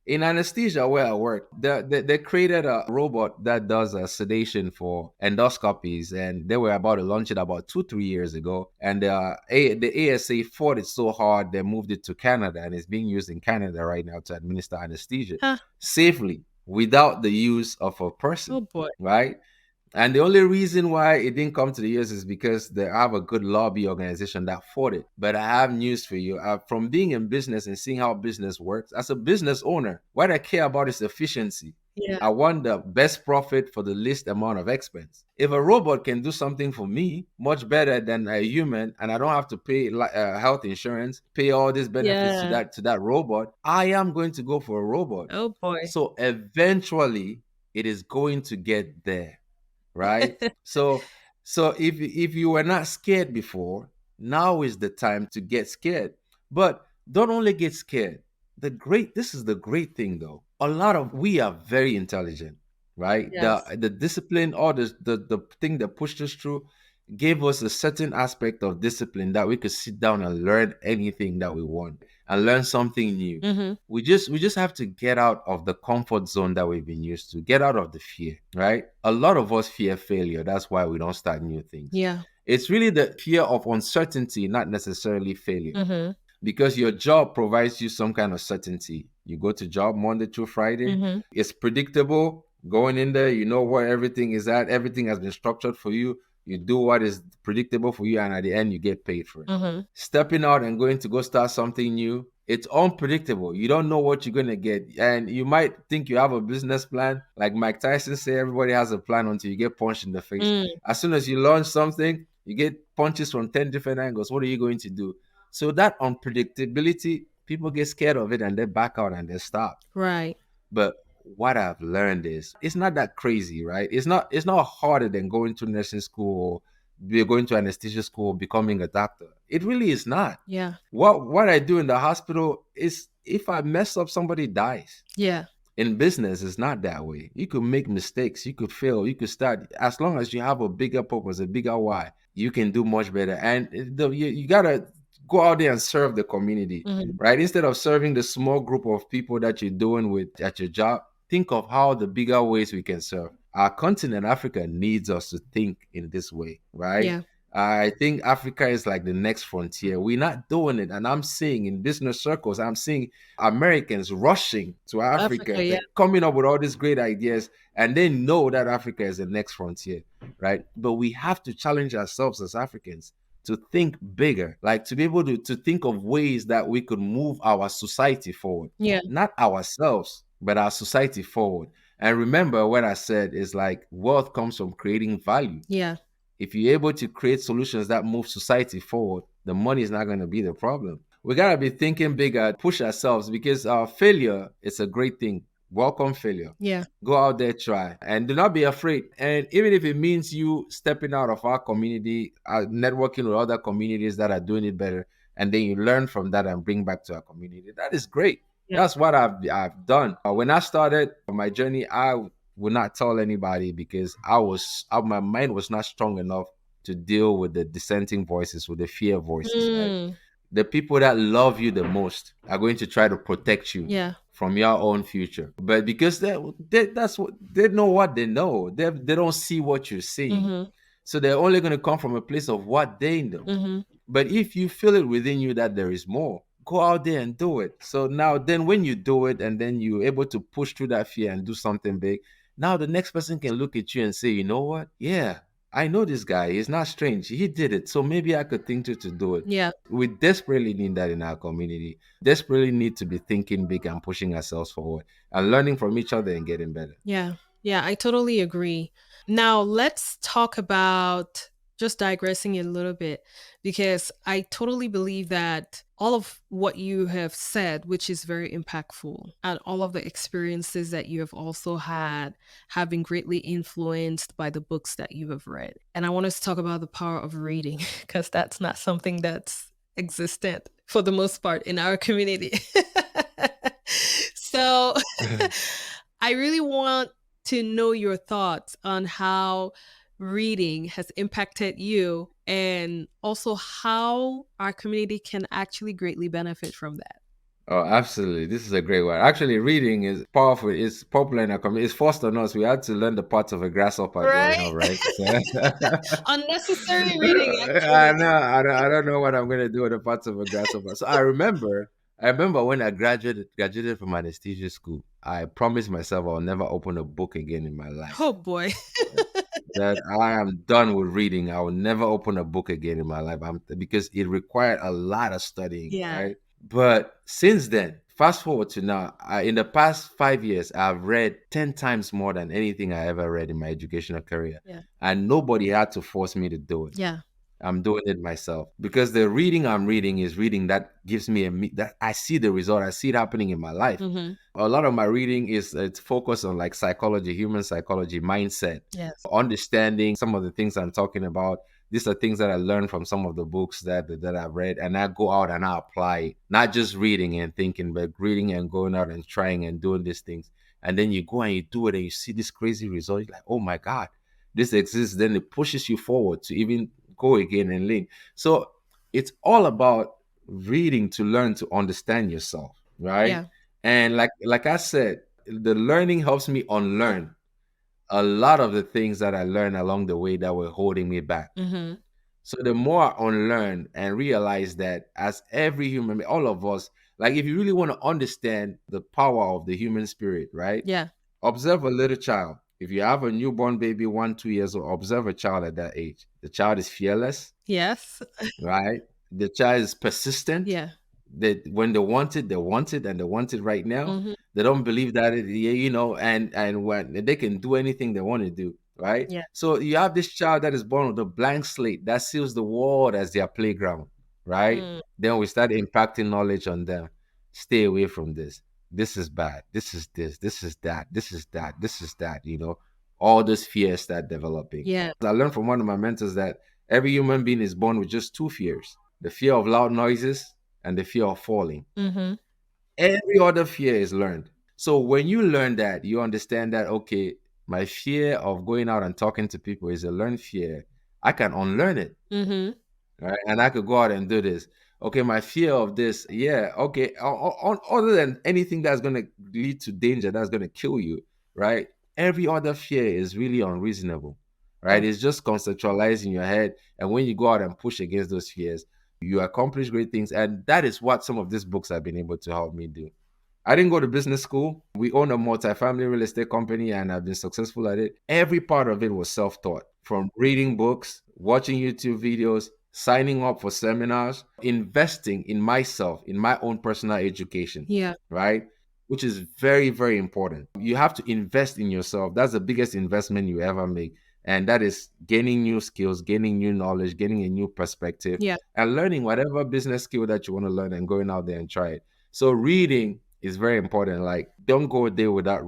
In anesthesia, where I work, they created a robot that does a sedation for endoscopies, and they were about to launch it about 2, 3 years ago. And the ASA fought it so hard, they moved it to Canada, and it's being used in Canada right now to administer anesthesia Huh. safely without the use of a person, Oh boy. right? And the only reason why it didn't come to the US is because they have a good lobby organization that fought it. But I have news for you. From being in business and seeing how business works, as a business owner, what I care about is efficiency. Yeah. I want the best profit for the least amount of expense. If a robot can do something for me much better than a human, and I don't have to pay health insurance, pay all these benefits Yeah. to that robot, I am going to go for a robot. Oh boy. So eventually, it is going to get there, right? So if you were not scared before, now is the time to get scared. But don't only get scared. This is the great thing though. A lot of we are very intelligent, right? Yes. The discipline or the thing that pushed us through gave us a certain aspect of discipline that we could sit down and learn anything that we want and learn something new. Mm-hmm. We just have to get out of the comfort zone that we've been used to, get out of the fear, right? A lot of us fear failure. That's why we don't start new things. Yeah. It's really the fear of uncertainty, not necessarily failure, Mm-hmm. because your job provides you some kind of certainty. You go to job Monday through Friday. Mm-hmm. It's predictable. Going in there, you know where everything is at. Everything has been structured for you. You do what is predictable for you, and at the end, you get paid for it. Mm-hmm. Stepping out and going to go start something new, it's unpredictable. You don't know what you're going to get. And you might think you have a business plan. Like Mike Tyson said, everybody has a plan until you get punched in the face. Mm. As soon as you launch something, you get punches from 10 different angles. What are you going to do? So that unpredictability, people get scared of it and they back out and they stop. Right. But what I've learned is it's not that crazy, right? It's not harder than going to nursing school or going to anesthesia school, becoming a doctor. It really is not. Yeah. What I do in the hospital is if I mess up, somebody dies. Yeah. In business, it's not that way. You could make mistakes, you could fail, you could start. As long as you have a bigger purpose, a bigger why, you can do much better. And you gotta go out there and serve the community, Mm-hmm. right? Instead of serving the small group of people that you're doing with at your job, think of how the bigger ways we can serve. Our continent, Africa, needs us to think in this way, right? Yeah. I think Africa is like the next frontier. We're not doing it. And I'm seeing in business circles, I'm seeing Americans rushing to Africa. Africa, yeah. They're coming up with all these great ideas, and they know that Africa is the next frontier, right? But we have to challenge ourselves as Africans to think bigger, like to be able to think of ways that we could move our society forward. Yeah. Not ourselves, but our society forward. And remember what I said is like wealth comes from creating value. Yeah. If you're able to create solutions that move society forward, the money is not going to be the problem. We got to be thinking bigger, push ourselves, because failure is a great thing. Welcome failure. Yeah. Go out there, try, and do not be afraid. And even if it means you stepping out of our community, networking with other communities that are doing it better, and then you learn from that and bring back to our community, that is great. Yeah. That's what I've done. When I started my journey, I would not tell anybody because my mind was not strong enough to deal with the dissenting voices, with the fear voices. Right? Mm. The people that love you the most are going to try to protect you Yeah. from your own future. But because that's what they know, what they know. They don't see what you're seeing. Mm-hmm. So they're only going to come from a place of what they know. Mm-hmm. But if you feel it within you that there is more, go out there and do it. So now, then when you do it and then you're able to push through that fear and do something big, now the next person can look at you and say, you know what? Yeah, I know this guy. He's not strange. He did it. So maybe I could think to do it. Yeah. We desperately need that in our community. Desperately need to be thinking big and pushing ourselves forward and learning from each other and getting better. Yeah. Yeah, I totally agree. Now, let's talk about just digressing a little bit because I totally believe that all of what you have said, which is very impactful, and all of the experiences that you have also had have been greatly influenced by the books that you have read. And I want us to talk about the power of reading because that's not something that's existent for the most part in our community. So, I really want to know your thoughts on how reading has impacted you and also how our community can actually greatly benefit from that. Oh, absolutely. This is a great one. Actually, reading is powerful. It's popular in our community. It's forced on us. We had to learn the parts of a grasshopper growing Right? up, right? So Unnecessary reading, I actually. know, I don't know what I'm gonna do with the parts of a grasshopper. So I remember when I graduated from anesthesia school. I promised myself I'll never open a book again in my life. Oh boy. That I am done with reading. I will never open a book again in my life. Because it required a lot of studying, Yeah. right? But since then, fast forward to now, in the past 5 years, I've read 10 times more than anything I ever read in my educational career. Yeah. And nobody had to force me to do it. Yeah. I'm doing it myself because the reading I'm reading is reading that gives me that I see the result. I see it happening in my life. Mm-hmm. A lot of my reading is it's focused on like psychology, human psychology, mindset, Yes. understanding some of the things I'm talking about. These are things that I learned from some of the books that I've read, and I go out and I apply it. Not just reading and thinking, but reading and going out and trying and doing these things. And then you go and you do it, and you see this crazy result. You're like, oh my God, this exists. Then it pushes you forward to even go again and learn. So it's all about reading to learn to understand yourself, right? Yeah. And like I said, the learning helps me unlearn a lot of the things that I learned along the way that were holding me back. Mm-hmm. So the more I unlearn and realize that as every human, all of us, like if you really want to understand the power of the human spirit, right? Yeah. Observe a little child. If you have a newborn baby, 1, 2 years old, observe a child at that age. The child is fearless, Yes. right? The child is persistent. Yeah. That when they want it, they want it, and they want it right now. Mm-hmm. They don't believe that and when they can do anything they want to do, right? Yeah. So you have this child that is born with a blank slate that sees the world as their playground, right? Mm. Then we start impacting knowledge on them. Stay away from this. This is bad. This is this. This is that. This is that. This is that. All those fears start developing. Yeah. I learned from one of my mentors that every human being is born with just two fears: the fear of loud noises and the fear of falling. Mm-hmm. Every other fear is learned. So when you learn that, you understand that, okay, my fear of going out and talking to people is a learned fear. I can unlearn it, Mm-hmm. right? And I could go out and do this. Okay, my fear of this, yeah, okay. Other than anything that's going to lead to danger, that's going to kill you, right? Every other fear is really unreasonable, right? Yeah. It's just conceptualized in your head. And when you go out and push against those fears, you accomplish great things. And that is what some of these books have been able to help me do. I didn't go to business school. We own a multifamily real estate company and I've been successful at it. Every part of it was self taught, from reading books, watching YouTube videos, signing up for seminars, investing in myself, in my own personal education, Yeah. right? Which is very, very important. You have to invest in yourself. That's the biggest investment you ever make. And that is gaining new skills, gaining new knowledge, getting a new perspective, Yeah. and learning whatever business skill that you want to learn and going out there and try it. So reading is very important. Like, don't go a day without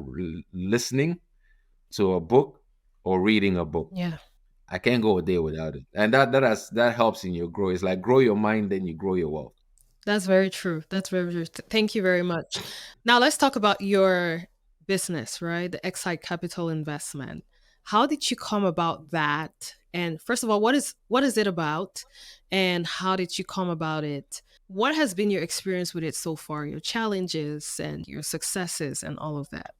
listening to a book or reading a book. Yeah. I can't go a day without it, and that helps in your growth. It's like grow your mind, then you grow your wealth. That's very true. That's very true. Thank you very much. Now let's talk about your business, right? The XSITE Capital Investment. How did you come about that? And first of all, what is it about, and how did you come about it? What has been your experience with it so far? Your challenges and your successes and all of that.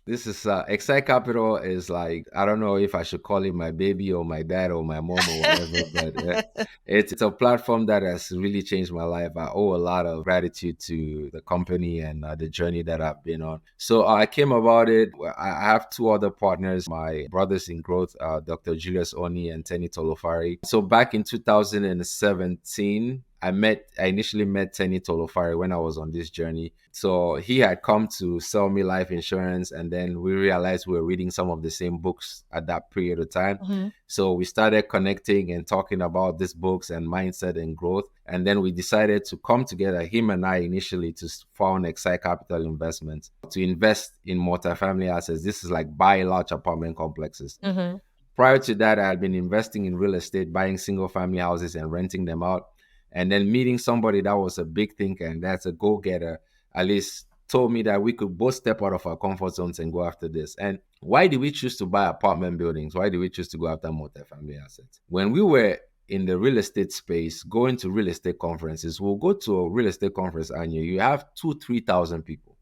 This is Excite Capital is like, I don't know if I should call it my baby or my dad or my mom or whatever, but it's a platform that has really changed my life. I owe a lot of gratitude to the company and the journey that I've been on. So I came about it. I have two other partners, my brothers in growth, Dr. Julius Oni and Tenny Tolofari. So back in 2017, I initially met Tenny Tolofari when I was on this journey. So he had come to sell me life insurance, and then we realized we were reading some of the same books at that period of time. Hmm. So we started connecting and talking about these books and mindset and growth. And then we decided to come together, him and I initially, to found Excite Capital Investments to invest in multifamily assets. This is like buy large apartment complexes. Hmm. Prior to that, I had been investing in real estate, buying single family houses and renting them out. And then meeting somebody that was a big thinker and that's a go getter, at least told me that we could both step out of our comfort zones and go after this. And why did we choose to buy apartment buildings? Why did we choose to go after multifamily assets? When we were in the real estate space, going to real estate conferences, we'll go to a real estate conference and you have 3,000 people,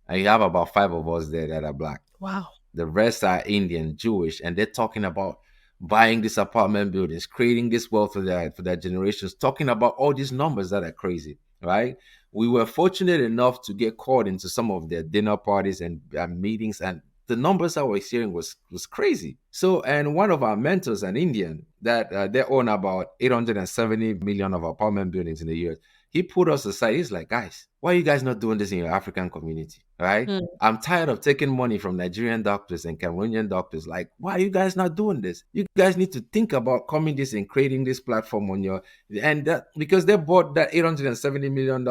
and you have about five of us there that are black. Wow. The rest are Indian, Jewish, and they're talking about buying these apartment buildings, creating this wealth for their generations, talking about all these numbers that are crazy, right? We were fortunate enough to get called into some of their dinner parties and meetings, and the numbers that we're hearing was crazy. So, and one of our mentors, an Indian, that they own about 870 million of apartment buildings in the year. He put us aside. He's like, guys, why are you guys not doing this in your African community? Right? Mm. I'm tired of taking money from Nigerian doctors and Cameroonian doctors. Like, why are you guys not doing this? You guys need to think about coming this and creating this platform on your and that because they bought that $870 million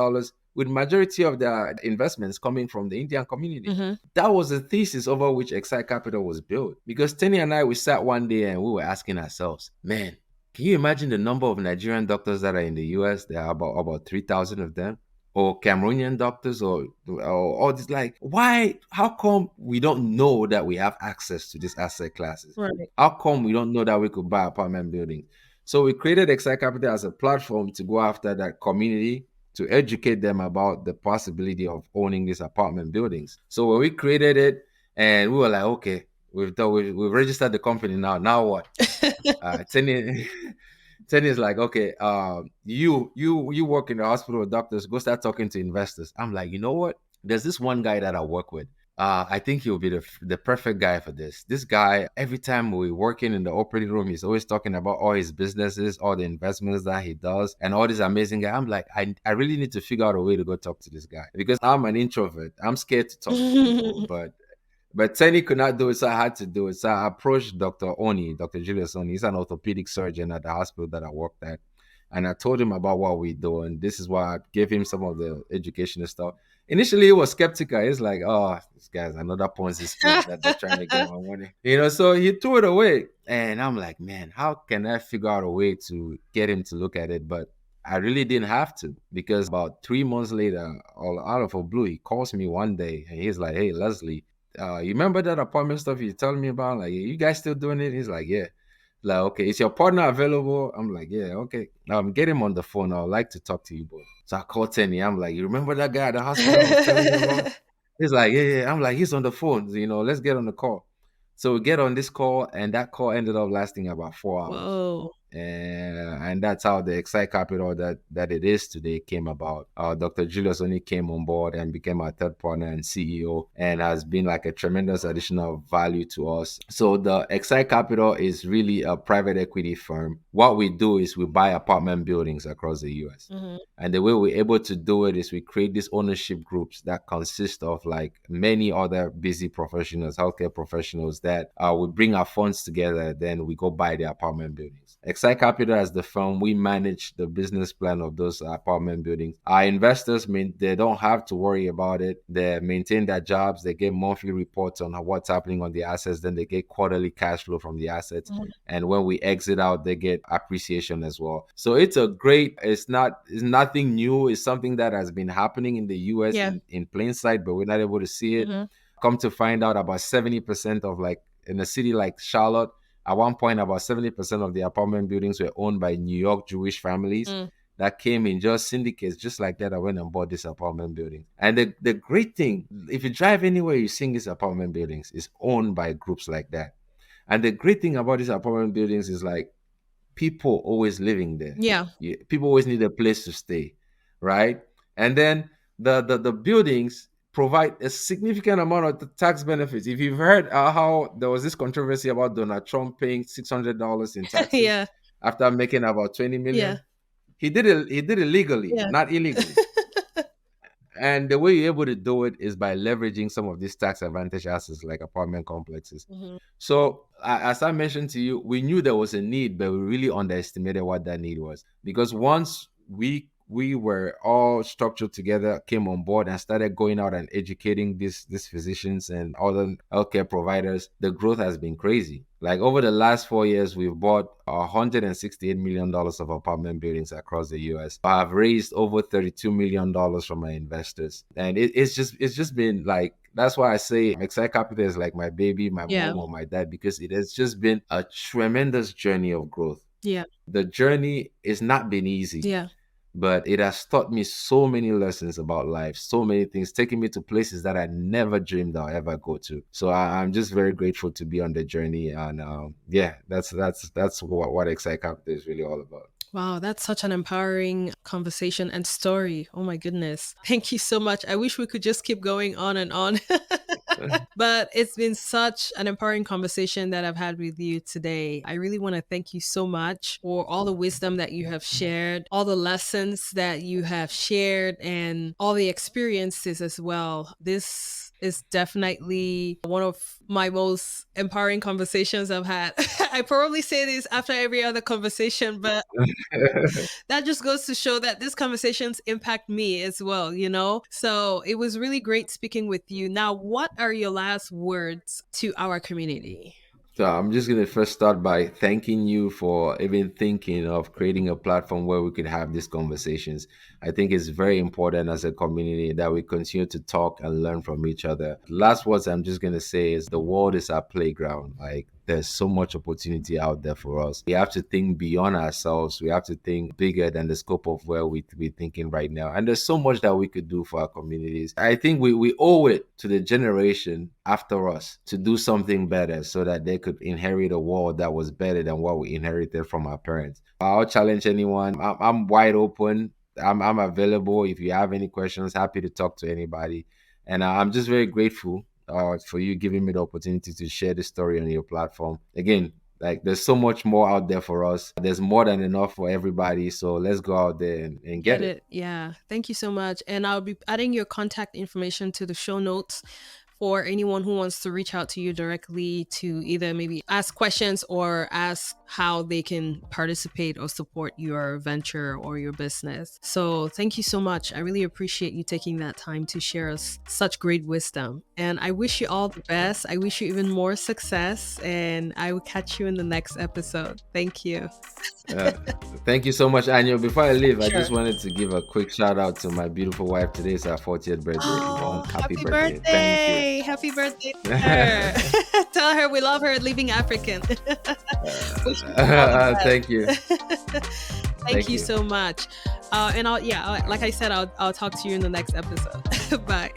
with majority of their investments coming from the Indian community. Hmm. That was the thesis over which Excite Capital was built. Because Tenny and I, we sat one day and we were asking ourselves, man, can you imagine the number of Nigerian doctors that are in the US? There are about 3,000 of them, or Cameroonian doctors, or all this. Like, why? How come we don't know that we have access to these asset classes? Right. How come we don't know that we could buy apartment buildings? So we created Excite Capital as a platform to go after that community, to educate them about the possibility of owning these apartment buildings. So when we created it, and we were like, okay, we've registered the company now. Now what? Tenny, Tenny is like, okay, you work in the hospital with doctors, go start talking to investors. I'm like, you know what? There's this one guy that I work with. I think he'll be the perfect guy for this. This guy, every time we're working in the operating room, he's always talking about all his businesses, all the investments that he does, and all this amazing guy. I'm like, I really need to figure out a way to go talk to this guy because I'm an introvert. I'm scared to talk to people, but Tenny could not do it, so I had to do it. So I approached Dr. Julius Oni. He's an orthopedic surgeon at the hospital that I worked at. And I told him about what we do. And this is why I gave him some of the educational stuff. Initially, he was skeptical. He's like, oh, this guy's another Ponzi scheme that they're trying to get my money. So he threw it away. And I'm like, man, how can I figure out a way to get him to look at it? But I really didn't have to, because about 3 months later, all out of a blue, he calls me one day and he's like, hey, Leslie, you remember that apartment stuff you telling me about? Like, you guys still doing it? He's like, yeah. Like, okay, is your partner available? I'm like, yeah, okay. Get him on the phone. I'd like to talk to you both. So I called Tenny. I'm like, you remember that guy at the hospital I was telling you about? He's like, yeah, yeah. I'm like, he's on the phone. Let's get on the call. So we get on this call, and that call ended up lasting about 4 hours. Whoa. And that's how the Excite Capital that it is today came about. Dr. Julius only came on board and became our third partner and CEO, and has been like a tremendous additional value to us. So the Excite Capital is really a private equity firm. What we do is we buy apartment buildings across the US. Hmm. And the way we're able to do it is we create these ownership groups that consist of like many other busy professionals, healthcare professionals, that we bring our funds together, then we go buy the apartment buildings. Excite Capital, as the firm, we manage the business plan of those apartment buildings. Our investors, they don't have to worry about it. They maintain their jobs. They get monthly reports on what's happening on the assets. Then they get quarterly cash flow from the assets. Hmm. And when we exit out, they get appreciation as well. So it's nothing new. It's something that has been happening in the US Yeah. in plain sight, but we're not able to see it. Hmm. Come to find out, about 70% of, like, in a city like Charlotte, At one point, about 70% of the apartment buildings were owned by New York Jewish families that came in, just syndicates, just like that. I went and bought this apartment building. And the great thing, if you drive anywhere, you see these apartment buildings, is owned by groups like that. And the great thing about these apartment buildings is like people always living there. Yeah. People always need a place to stay, right? And then the buildings provide a significant amount of the tax benefits. If you've heard how there was this controversy about Donald Trump paying $600 in taxes Yeah. after making about 20 Yeah. million, he did it legally, Yeah. not illegally. And the way you're able to do it is by leveraging some of these tax advantage assets like apartment complexes. So, as I mentioned to you, we knew there was a need, but we really underestimated what that need was. Because once we were all structured together, came on board, and started going out and educating these physicians and other healthcare providers, the growth has been crazy. Like over the last 4 years, we've bought $168 million of apartment buildings across the US. I've raised over $32 million from my investors. And it's just been like, that's why I say XSITE Capital is like my baby, my Yeah. mom or my dad, because it has just been a tremendous journey of growth. Yeah. The journey has not been easy. Yeah. But it has taught me so many lessons about life, so many things, taking me to places that I never dreamed I'll ever go to. So I'm just very grateful to be on the journey. And that's what XSITE Capital is really all about. Wow, that's such an empowering conversation and story. Oh my goodness. Thank you so much. I wish we could just keep going on and on. But it's been such an empowering conversation that I've had with you today. I really want to thank you so much for all the wisdom that you have shared, all the lessons that you have shared, and all the experiences as well. This is definitely one of my most empowering conversations I've had. I probably say this after every other conversation, but that just goes to show that these conversations impact me as well, you know? So it was really great speaking with you. Now, what are your last words to our community? So I'm just going to first start by thanking you for even thinking of creating a platform where we could have these conversations. I think it's very important as a community that we continue to talk and learn from each other. Last words I'm just going to say is the world is our playground. Like there's so much opportunity out there for us. We have to think beyond ourselves. We have to think bigger than the scope of where we're thinking right now. And there's so much that we could do for our communities. I think we owe it to the generation after us to do something better so that they could inherit a world that was better than what we inherited from our parents. I'll challenge anyone. I'm wide open. I'm available. If you have any questions, happy to talk to anybody. And I'm just very grateful for you giving me the opportunity to share this story on your platform. Again, like there's so much more out there for us. There's more than enough for everybody. So let's go out there and get it. Yeah. Thank you so much. And I'll be adding your contact information to the show notes for anyone who wants to reach out to you directly to either maybe ask questions or ask how they can participate or support your venture or your business. So thank you so much. I really appreciate you taking that time to share us such great wisdom. And I wish you all the best. I wish you even more success. And I will catch you in the next episode. Thank you. Thank you so much, Anyo. Before I leave, I Sure. just wanted to give a quick shout out to my beautiful wife. Today is her 40th birthday. Oh, Yvonne, happy birthday. birthday. Happy birthday to her. Tell her we love her, Leaving African. Wish you all the best. Thank you. Thank you so much. And like I said, I'll talk to you in the next episode. Bye.